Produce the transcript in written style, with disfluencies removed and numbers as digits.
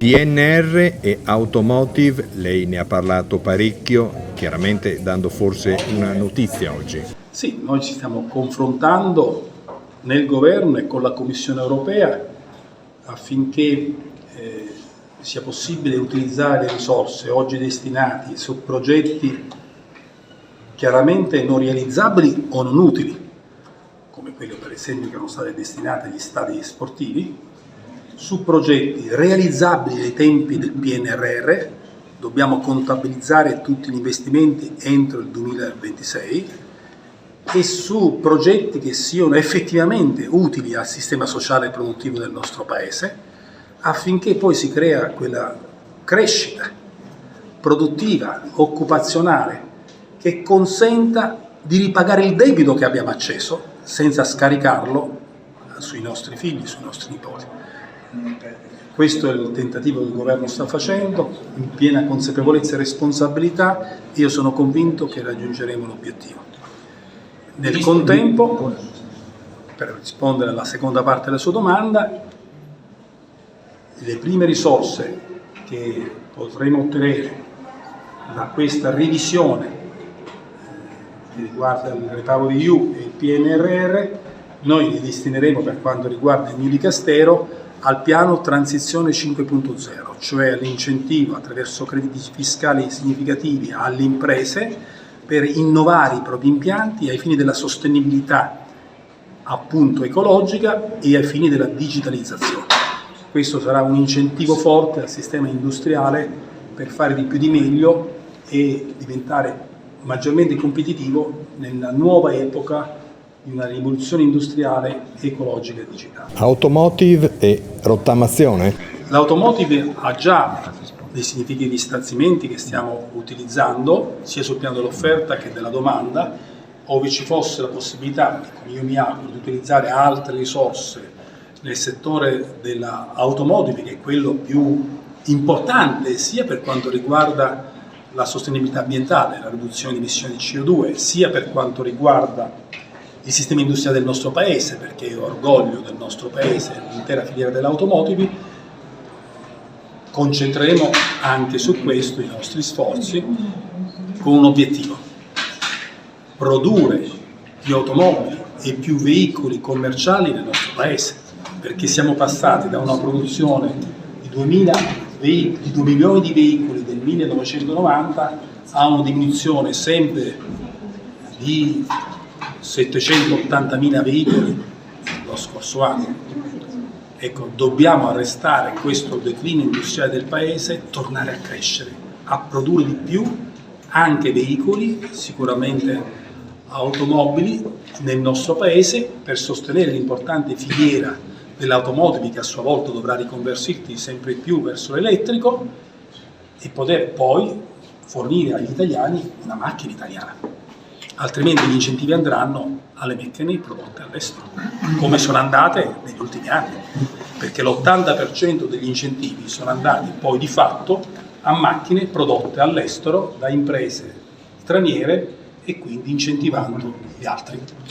PNR e automotive, lei ne ha parlato parecchio, chiaramente dando forse una notizia oggi. Sì, noi ci stiamo confrontando nel governo e con la Commissione europea affinché sia possibile utilizzare le risorse oggi destinate su progetti chiaramente non realizzabili o non utili, come quelli per esempio che erano state destinate agli stadi sportivi, su progetti realizzabili nei tempi del PNRR. Dobbiamo contabilizzare tutti gli investimenti entro il 2026 e su progetti che siano effettivamente utili al sistema sociale e produttivo del nostro Paese, affinché poi si crea quella crescita produttiva, occupazionale, che consenta di ripagare il debito che abbiamo acceso senza scaricarlo sui nostri figli, sui nostri nipoti. Questo è il tentativo che il governo sta facendo, in piena consapevolezza e responsabilità. Io sono convinto che raggiungeremo l'obiettivo. Nel contempo, per rispondere alla seconda parte della sua domanda, le prime risorse che potremo ottenere da questa revisione che riguarda il REPowerEU e il PNRR, noi li destineremo, per quanto riguarda il mio dicastero, al piano Transizione 5.0, cioè all'incentivo attraverso crediti fiscali significativi alle imprese per innovare i propri impianti ai fini della sostenibilità appunto ecologica e ai fini della digitalizzazione. Questo sarà un incentivo forte al sistema industriale per fare di più di meglio e diventare maggiormente competitivo nella nuova epoca di una rivoluzione industriale, ecologica e digitale. Automotive e rottamazione? L'automotive ha già dei significativi stanziamenti che stiamo utilizzando sia sul piano dell'offerta che della domanda, ove ci fosse la possibilità, come io mi auguro, di utilizzare altre risorse nel settore dell'automotive, che è quello più importante sia per quanto riguarda la sostenibilità ambientale, la riduzione di emissioni di CO2, sia per quanto riguarda il sistema industriale del nostro Paese, perché è orgoglio del nostro Paese l'intera filiera dell'automotive. Concentreremo anche su questo i nostri sforzi con un obiettivo: produrre più automobili e più veicoli commerciali nel nostro Paese, perché siamo passati da una produzione di 2 milioni di veicoli del 1990 a una diminuzione sempre di 780.000 veicoli lo scorso anno. Ecco, dobbiamo arrestare questo declino industriale del Paese, tornare a crescere, a produrre di più anche veicoli, sicuramente automobili nel nostro Paese, per sostenere l'importante filiera dell'automotive che a sua volta dovrà riconvertirsi sempre più verso l'elettrico e poter poi fornire agli italiani una macchina italiana. Altrimenti gli incentivi andranno alle macchine prodotte all'estero, come sono andate negli ultimi anni, perché l'80% degli incentivi sono andati poi di fatto a macchine prodotte all'estero da imprese straniere e quindi incentivando gli altri.